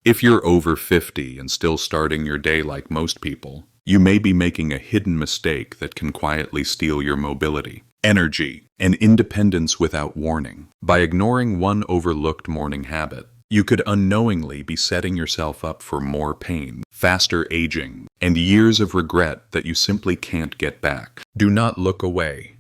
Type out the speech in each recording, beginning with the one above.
If you're over 50 and still starting your day like most people, you may be making a hidden mistake that can quietly steal your mobility, energy, and independence without warning. By ignoring one overlooked morning habit, you could unknowingly be setting yourself up for more pain, faster aging, and years of regret that you simply can't get back. Do not look away,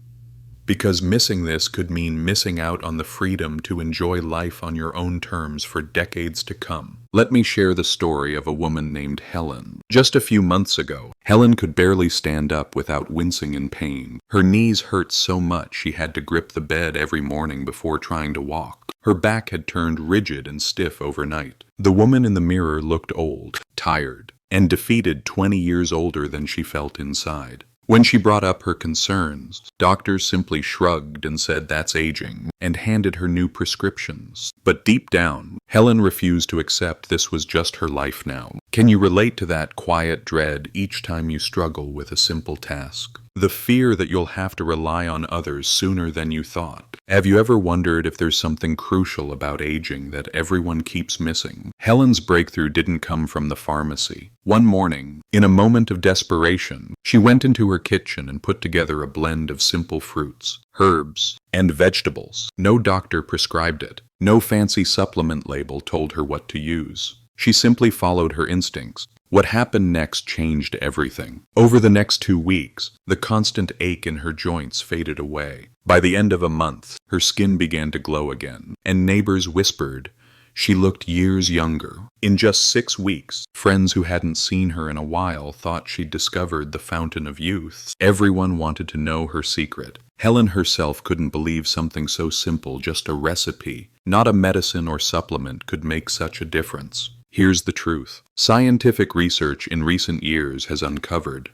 because missing this could mean missing out on the freedom to enjoy life on your own terms for decades to come. Let me share the story of a woman named Helen. Just a few months ago, Helen could barely stand up without wincing in pain. Her knees hurt so much she had to grip the bed every morning before trying to walk. Her back had turned rigid and stiff overnight. The woman in the mirror looked old, tired, and defeated, 20 years older than she felt inside. When she brought up her concerns, doctors simply shrugged and said that's aging, and handed her new prescriptions. But deep down, Helen refused to accept this was just her life now. Can you relate to that quiet dread each time you struggle with a simple task? The fear that you'll have to rely on others sooner than you thought. Have you ever wondered if there's something crucial about aging that everyone keeps missing? Helen's breakthrough didn't come from the pharmacy. One morning, in a moment of desperation, she went into her kitchen and put together a blend of simple fruits, herbs, and vegetables. No doctor prescribed it. No fancy supplement label told her what to use. She simply followed her instincts. What happened next changed everything. Over the next 2 weeks, the constant ache in her joints faded away. By the end of a month, her skin began to glow again, and neighbors whispered she looked years younger. In just 6 weeks, friends who hadn't seen her in a while thought she'd discovered the fountain of youth. Everyone wanted to know her secret. Helen herself couldn't believe something so simple, just a recipe, not a medicine or supplement, could make such a difference. Here's the truth. Scientific research in recent years has uncovered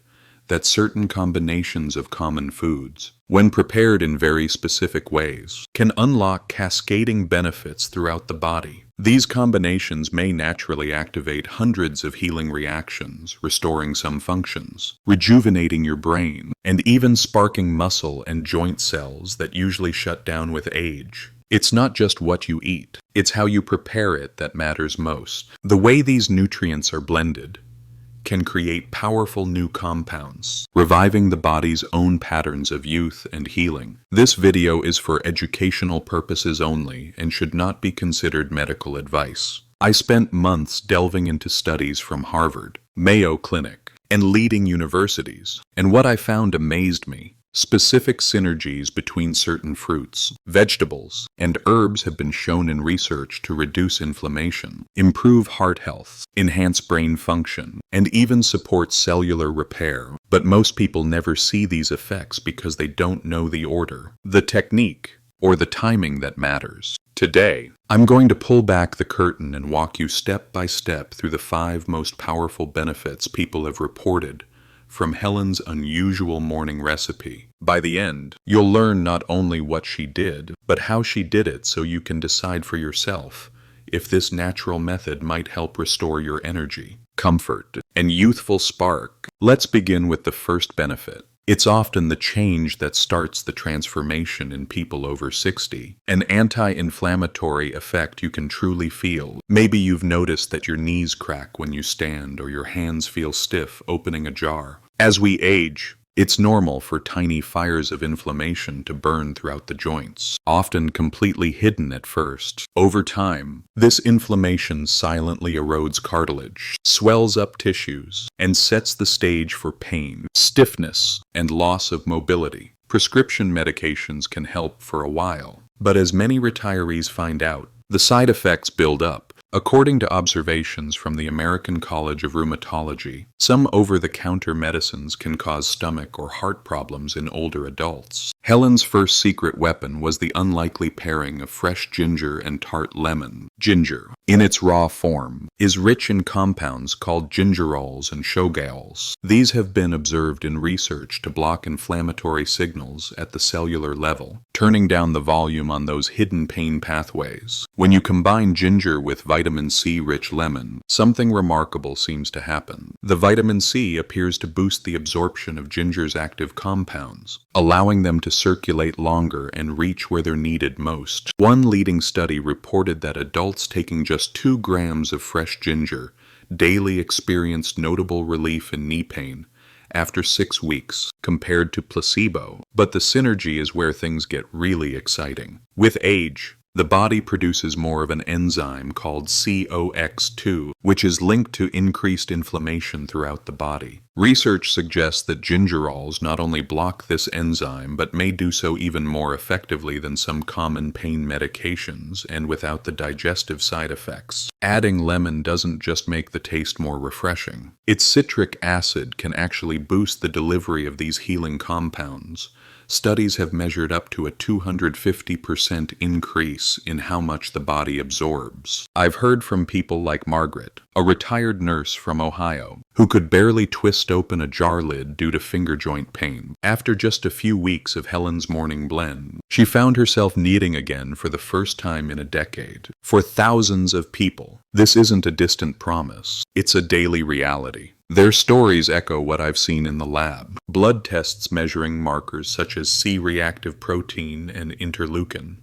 that certain combinations of common foods, when prepared in very specific ways, can unlock cascading benefits throughout the body. These combinations may naturally activate hundreds of healing reactions, restoring some functions, rejuvenating your brain, and even sparking muscle and joint cells that usually shut down with age. It's not just what you eat, it's how you prepare it that matters most. The way these nutrients are blended can create powerful new compounds, reviving the body's own patterns of youth and healing. This video is for educational purposes only and should not be considered medical advice. I spent months delving into studies from Harvard, Mayo Clinic, and leading universities, and what I found amazed me. Specific synergies between certain fruits, vegetables, and herbs have been shown in research to reduce inflammation, improve heart health, enhance brain function, and even support cellular repair. But most people never see these effects because they don't know the order, the technique, or the timing that matters. Today, I'm going to pull back the curtain and walk you step by step through the 5 most powerful benefits people have reported from Helen's unusual morning recipe. By the end, you'll learn not only what she did, but how she did it, so you can decide for yourself if this natural method might help restore your energy, comfort, and youthful spark. Let's begin with the first benefit. It's often the change that starts the transformation in people over 60. An anti-inflammatory effect you can truly feel. Maybe you've noticed that your knees crack when you stand, or your hands feel stiff opening a jar. As we age, it's normal for tiny fires of inflammation to burn throughout the joints, often completely hidden at first. Over time, this inflammation silently erodes cartilage, swells up tissues, and sets the stage for pain, stiffness, and loss of mobility. Prescription medications can help for a while, but as many retirees find out, the side effects build up. According to observations from the American College of Rheumatology, some over-the-counter medicines can cause stomach or heart problems in older adults. Helen's first secret weapon was the unlikely pairing of fresh ginger and tart lemon. Ginger, in its raw form, is rich in compounds called gingerols and shogaols. These have been observed in research to block inflammatory signals at the cellular level, turning down the volume on those hidden pain pathways. When you combine ginger with vitamin C-rich lemon, something remarkable seems to happen. The vitamin C appears to boost the absorption of ginger's active compounds, allowing them to circulate longer and reach where they're needed most. One leading study reported that adults taking just 2 grams of fresh ginger daily experienced notable relief in knee pain after 6 weeks compared to placebo. But the synergy is where things get really exciting. With age, the body produces more of an enzyme called COX-2, which is linked to increased inflammation throughout the body. Research suggests that gingerols not only block this enzyme, but may do so even more effectively than some common pain medications and without the digestive side effects. Adding lemon doesn't just make the taste more refreshing. Its citric acid can actually boost the delivery of these healing compounds. Studies have measured up to a 250% increase in how much the body absorbs. I've heard from people like Margaret, a retired nurse from Ohio, who could barely twist open a jar lid due to finger joint pain. After just a few weeks of Helen's morning blend, she found herself kneading again for the first time in a decade. For thousands of people, this isn't a distant promise. It's a daily reality. Their stories echo what I've seen in the lab. Blood tests measuring markers such as C-reactive protein and interleukin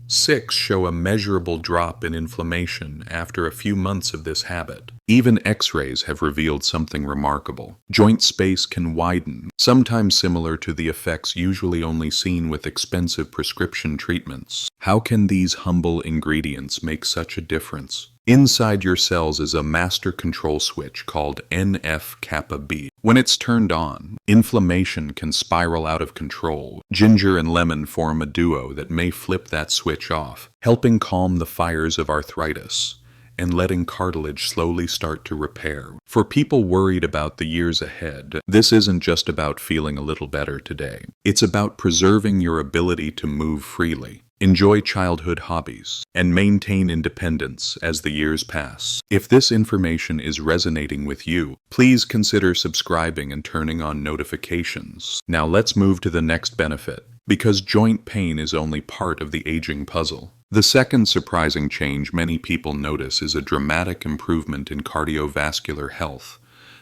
6 show a measurable drop in inflammation after a few months of this habit. Even X-rays have revealed something remarkable. Joint space can widen, sometimes similar to the effects usually only seen with expensive prescription treatments. How can these humble ingredients make such a difference? Inside your cells is a master control switch called NF-kappa B. When it's turned on, inflammation can spiral out of control. Ginger and lemon form a duo that may flip that switch off, helping calm the fires of arthritis and letting cartilage slowly start to repair. For people worried about the years ahead, this isn't just about feeling a little better today. It's about preserving your ability to move freely, enjoy childhood hobbies, and maintain independence as the years pass. If this information is resonating with you, please consider subscribing and turning on notifications. Now let's move to the next benefit, because joint pain is only part of the aging puzzle. The second surprising change many people notice is a dramatic improvement in cardiovascular health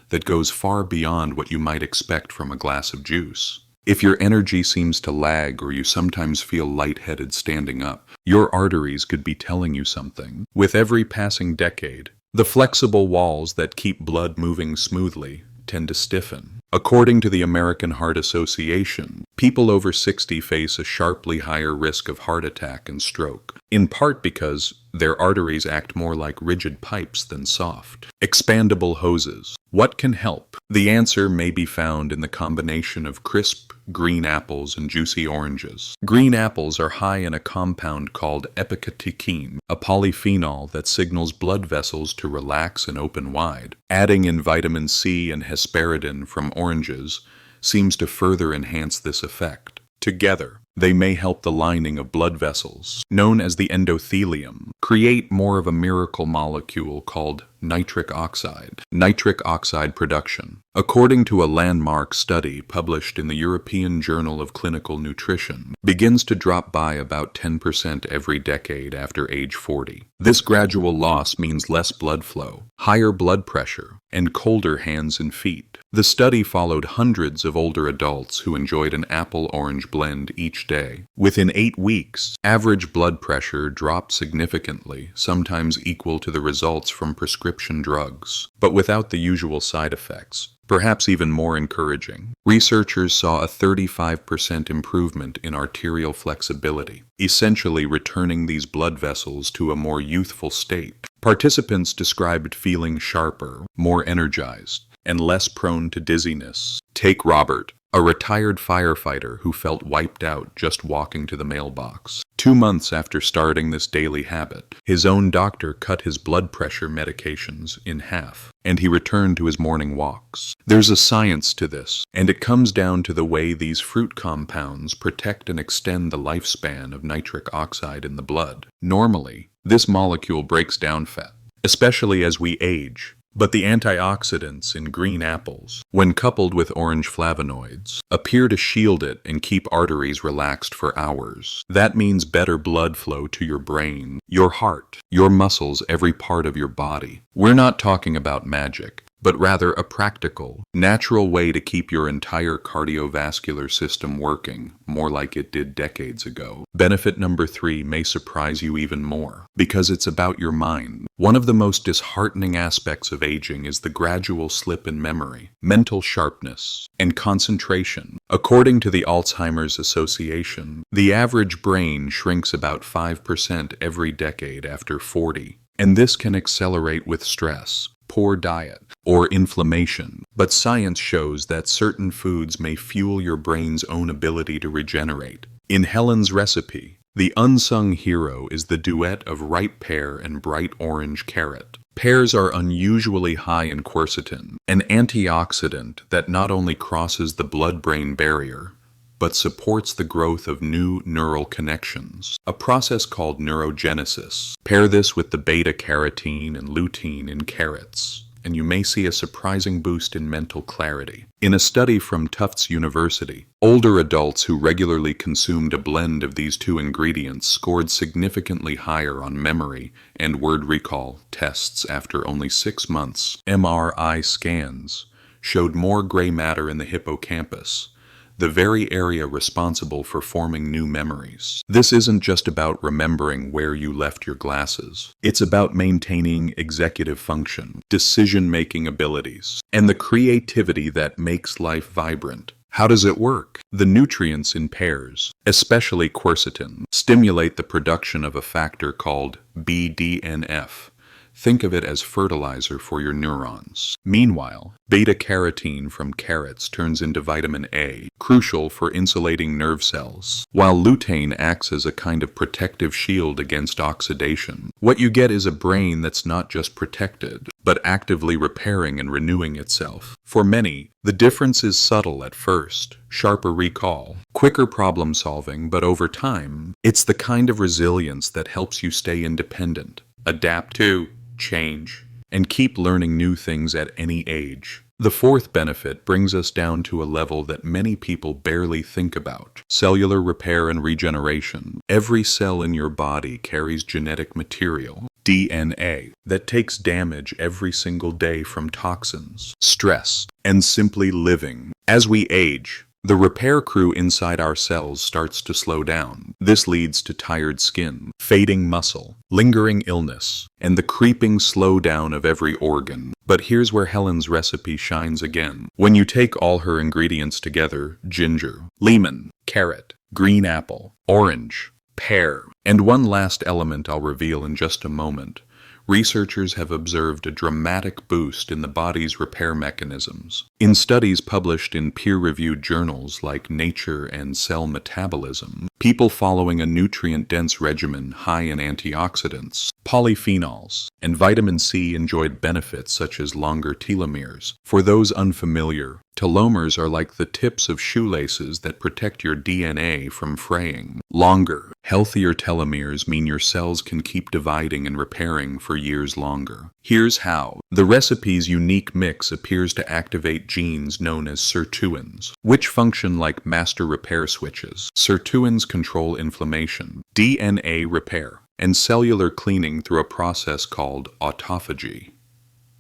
that goes far beyond what you might expect from a glass of juice. If your energy seems to lag or you sometimes feel lightheaded standing up, your arteries could be telling you something. With every passing decade, the flexible walls that keep blood moving smoothly tend to stiffen. According to the American Heart Association, people over 60 face a sharply higher risk of heart attack and stroke, in part because their arteries act more like rigid pipes than soft, expandable hoses. What can help? The answer may be found in the combination of crisp green apples and juicy oranges. Green apples are high in a compound called epicatechin, a polyphenol that signals blood vessels to relax and open wide. Adding in vitamin C and hesperidin from oranges seems to further enhance this effect. Together, they may help the lining of blood vessels, known as the endothelium, create more of a miracle molecule called nitric oxide. Nitric oxide production, according to a landmark study published in the European Journal of Clinical Nutrition, begins to drop by about 10% every decade after age 40. This gradual loss means less blood flow, higher blood pressure, and colder hands and feet. The study followed hundreds of older adults who enjoyed an apple-orange blend each day. Within 8 weeks, average blood pressure dropped significantly, sometimes equal to the results from prescription drugs, but without the usual side effects. Perhaps even more encouraging, researchers saw a 35% improvement in arterial flexibility, essentially returning these blood vessels to a more youthful state. Participants described feeling sharper, more energized, and less prone to dizziness. Take Robert, a retired firefighter who felt wiped out just walking to the mailbox. 2 months after starting this daily habit, his own doctor cut his blood pressure medications in half, and he returned to his morning walks. There's a science to this, and it comes down to the way these fruit compounds protect and extend the lifespan of nitric oxide in the blood. Normally, this molecule breaks down fat, especially as we age. But the antioxidants in green apples, when coupled with orange flavonoids, appear to shield it and keep arteries relaxed for hours. That means better blood flow to your brain, your heart, your muscles, every part of your body. We're not talking about magic, but rather a practical, natural way to keep your entire cardiovascular system working, more like it did decades ago. Benefit number 3 may surprise you even more, because it's about your mind. One of the most disheartening aspects of aging is the gradual slip in memory, mental sharpness, and concentration. According to the Alzheimer's Association, the average brain shrinks about 5% every decade after 40, and this can accelerate with stress, poor diet, or inflammation. But science shows that certain foods may fuel your brain's own ability to regenerate. In Helen's recipe, the unsung hero is the duet of ripe pear and bright orange carrot. Pears are unusually high in quercetin, an antioxidant that not only crosses the blood-brain barrier, but supports the growth of new neural connections, a process called neurogenesis. Pair this with the beta-carotene and lutein in carrots, and you may see a surprising boost in mental clarity. In a study from Tufts University, older adults who regularly consumed a blend of these two ingredients scored significantly higher on memory and word recall tests after only 6 months. MRI scans showed more gray matter in the hippocampus, the very area responsible for forming new memories. This isn't just about remembering where you left your glasses. It's about maintaining executive function, decision-making abilities, and the creativity that makes life vibrant. How does it work? The nutrients in pears, especially quercetin, stimulate the production of a factor called BDNF. Think of it as fertilizer for your neurons. Meanwhile, beta-carotene from carrots turns into vitamin A, crucial for insulating nerve cells, while lutein acts as a kind of protective shield against oxidation. What you get is a brain that's not just protected, but actively repairing and renewing itself. For many, the difference is subtle at first: sharper recall, quicker problem solving, but over time, it's the kind of resilience that helps you stay independent, adapt to change, and keep learning new things at any age. The fourth benefit brings us down to a level that many people barely think about: cellular repair and regeneration. Every cell in your body carries genetic material, DNA, that takes damage every single day from toxins, stress, and simply living. As we age, the repair crew inside our cells starts to slow down. This leads to tired skin, fading muscle, lingering illness, and the creeping slowdown of every organ. But here's where Helen's recipe shines again. When you take all her ingredients together: ginger, lemon, carrot, green apple, orange, pear, and one last element I'll reveal in just a moment, researchers have observed a dramatic boost in the body's repair mechanisms. In studies published in peer-reviewed journals like Nature and Cell Metabolism, people following a nutrient-dense regimen high in antioxidants, polyphenols, and vitamin C enjoyed benefits such as longer telomeres. For those unfamiliar, telomeres are like the tips of shoelaces that protect your DNA from fraying. Longer, healthier telomeres mean your cells can keep dividing and repairing for years longer. Here's how. The recipe's unique mix appears to activate genes known as sirtuins, which function like master repair switches. Sirtuins control inflammation, DNA repair, and cellular cleaning through a process called autophagy,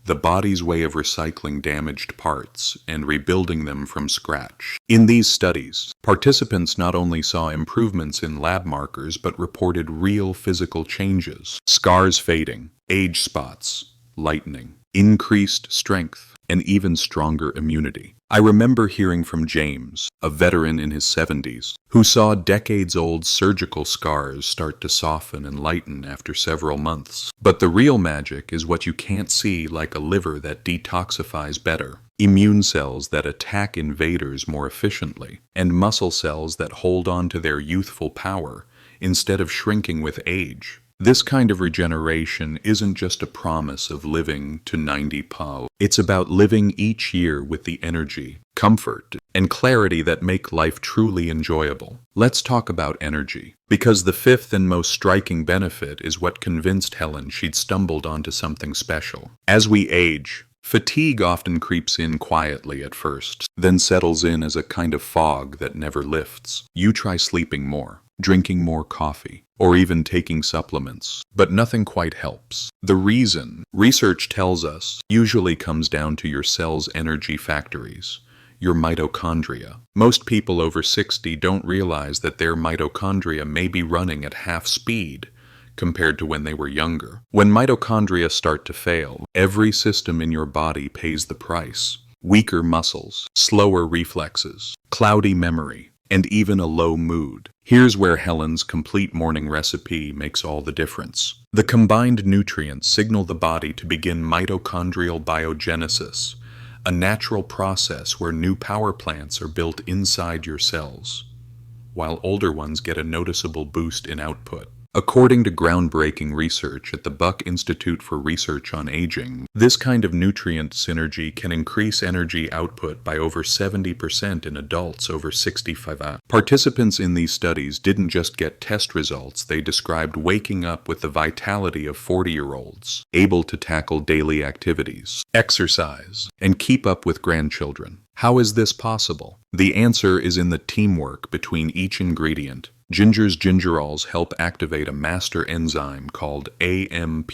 the body's way of recycling damaged parts and rebuilding them from scratch. In these studies, participants not only saw improvements in lab markers but reported real physical changes: scars fading, age spots lightening, increased strength, and even stronger immunity. I remember hearing from James, a veteran in his 70s, who saw decades-old surgical scars start to soften and lighten after several months. But the real magic is what you can't see, like a liver that detoxifies better, immune cells that attack invaders more efficiently, and muscle cells that hold on to their youthful power instead of shrinking with age. This kind of regeneration isn't just a promise of living to 90 PO. It's about living each year with the energy, comfort, and clarity that make life truly enjoyable. Let's talk about energy, because the fifth and most striking benefit is what convinced Helen she'd stumbled onto something special. As we age, fatigue often creeps in quietly at first, then settles in as a kind of fog that never lifts. You try sleeping more, drinking more coffee, or even taking supplements. But nothing quite helps. The reason, research tells us, usually comes down to your cell's energy factories, your mitochondria. Most people over 60 don't realize that their mitochondria may be running at half speed compared to when they were younger. When mitochondria start to fail, every system in your body pays the price. Weaker muscles, slower reflexes, cloudy memory, and even a low mood. Here's where Helen's complete morning recipe makes all the difference. The combined nutrients signal the body to begin mitochondrial biogenesis, a natural process where new power plants are built inside your cells, while older ones get a noticeable boost in output. According to groundbreaking research at the Buck Institute for Research on Aging, this kind of nutrient synergy can increase energy output by over 70% in adults over 65. Participants in these studies didn't just get test results, they described waking up with the vitality of 40-year-olds, able to tackle daily activities, exercise, and keep up with grandchildren. How is this possible? The answer is in the teamwork between each ingredient. Ginger's gingerols help activate a master enzyme called AMP,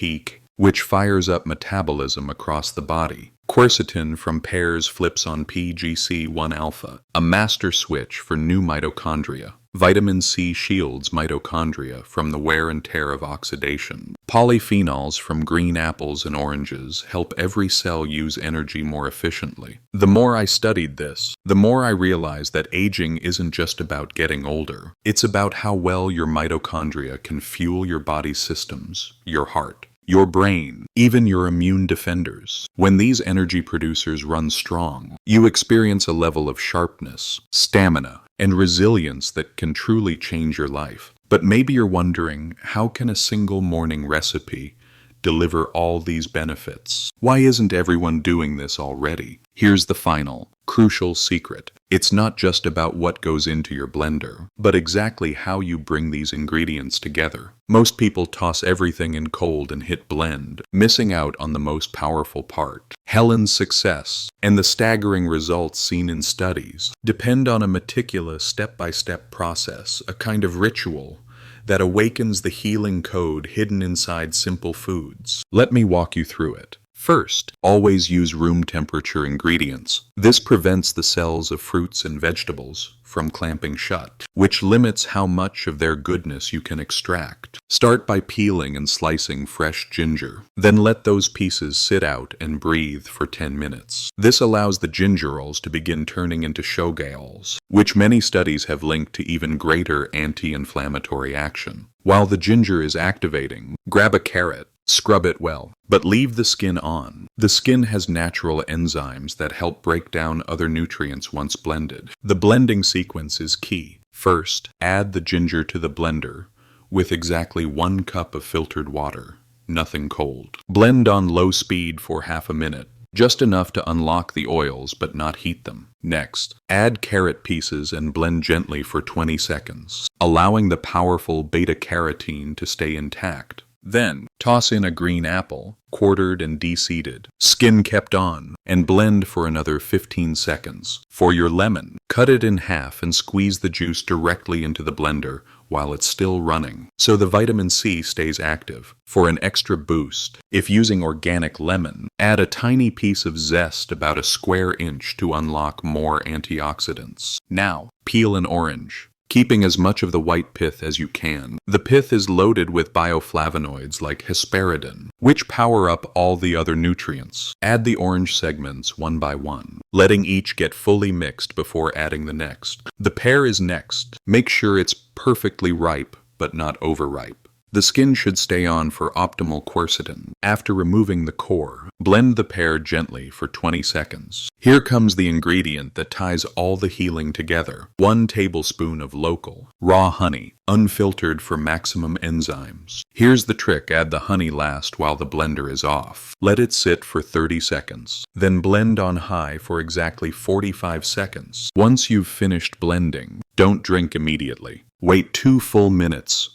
which fires up metabolism across the body. Quercetin from pears flips on PGC1-alpha, a master switch for new mitochondria. Vitamin C shields mitochondria from the wear and tear of oxidation. Polyphenols from green apples and oranges help every cell use energy more efficiently. The more I studied this, the more I realized that aging isn't just about getting older. It's about how well your mitochondria can fuel your body's systems, your heart, your brain, even your immune defenders. When these energy producers run strong, you experience a level of sharpness, stamina, and resilience that can truly change your life. But maybe you're wondering, how can a single morning recipe deliver all these benefits? Why isn't everyone doing this already? Here's the final, crucial secret. It's not just about what goes into your blender, but exactly how you bring these ingredients together. Most people toss everything in cold and hit blend, missing out on the most powerful part. Helen's success and the staggering results seen in studies depend on a meticulous step-by-step process, a kind of ritual that awakens the healing code hidden inside simple foods. Let me walk you through it. First, always use room temperature ingredients. This prevents the cells of fruits and vegetables from clamping shut, which limits how much of their goodness you can extract. Start by peeling and slicing fresh ginger. Then let those pieces sit out and breathe for 10 minutes. This allows the gingerols to begin turning into shogaols, which many studies have linked to even greater anti-inflammatory action. While the ginger is activating, grab a carrot. Scrub it well, but leave the skin on. The skin has natural enzymes that help break down other nutrients once blended. The blending sequence is key. First, add the ginger to the blender with exactly 1 cup of filtered water, nothing cold. Blend on low speed for half a minute, just enough to unlock the oils but not heat them. Next, add carrot pieces and blend gently for 20 seconds, allowing the powerful beta-carotene to stay intact. Then, toss in a green apple, quartered and de-seeded, skin kept on, and blend for another 15 seconds. For your lemon, cut it in half and squeeze the juice directly into the blender while it's still running, so the vitamin C stays active. For an extra boost, if using organic lemon, add a tiny piece of zest about a square inch to unlock more antioxidants. Now, peel an orange, keeping as much of the white pith as you can. The pith is loaded with bioflavonoids like hesperidin, which power up all the other nutrients. Add the orange segments one by one, letting each get fully mixed before adding the next. The pear is next. Make sure it's perfectly ripe, but not overripe. The skin should stay on for optimal quercetin. After removing the core, blend the pear gently for 20 seconds. Here comes the ingredient that ties all the healing together. 1 tablespoon of local, raw honey, unfiltered for maximum enzymes. Here's the trick, add the honey last while the blender is off. Let it sit for 30 seconds. Then blend on high for exactly 45 seconds. Once you've finished blending, don't drink immediately. Wait 2 full minutes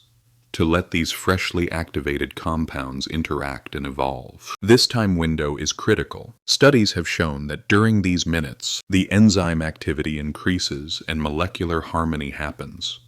to let these freshly activated compounds interact and evolve. This time window is critical. Studies have shown that during these minutes, the enzyme activity increases and molecular harmony happens.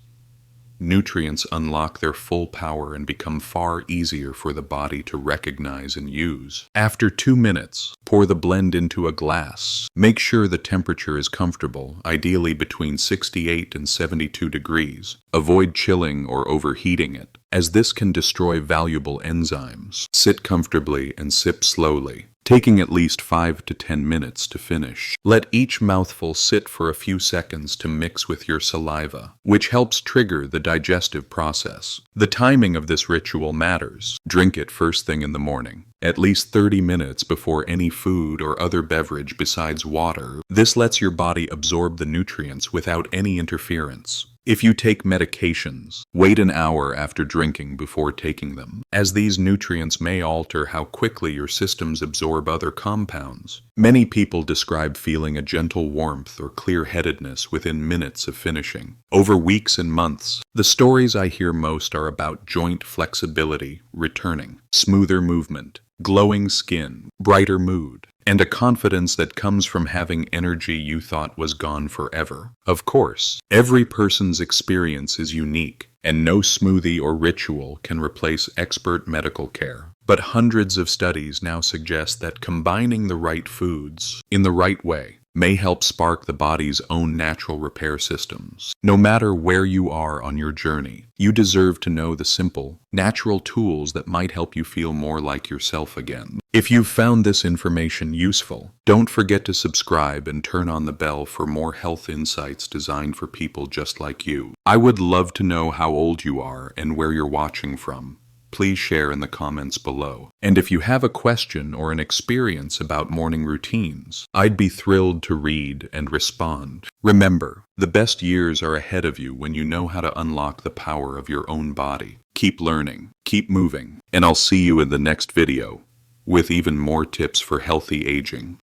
nutrients unlock their full power and become far easier for the body to recognize and use. After 2 minutes, pour the blend into a glass. Make sure the temperature is comfortable, ideally between 68 and 72 degrees. Avoid chilling or overheating it, as this can destroy valuable enzymes. Sit comfortably and sip slowly, taking at least 5 to 10 minutes to finish. Let each mouthful sit for a few seconds to mix with your saliva, which helps trigger the digestive process. The timing of this ritual matters. Drink it first thing in the morning, at least 30 minutes before any food or other beverage besides water. This lets your body absorb the nutrients without any interference. If you take medications, wait an hour after drinking before taking them, as these nutrients may alter how quickly your systems absorb other compounds. Many people describe feeling a gentle warmth or clear-headedness within minutes of finishing. Over weeks and months, the stories I hear most are about joint flexibility returning, smoother movement, glowing skin, brighter mood, and a confidence that comes from having energy you thought was gone forever. Of course, every person's experience is unique, and no smoothie or ritual can replace expert medical care. But hundreds of studies now suggest that combining the right foods in the right way may help spark the body's own natural repair systems. No matter where you are on your journey, you deserve to know the simple, natural tools that might help you feel more like yourself again. If you've found this information useful, don't forget to subscribe and turn on the bell for more health insights designed for people just like you. I would love to know how old you are and where you're watching from. Please share in the comments below. And if you have a question or an experience about morning routines, I'd be thrilled to read and respond. Remember, the best years are ahead of you when you know how to unlock the power of your own body. Keep learning, keep moving, and I'll see you in the next video with even more tips for healthy aging.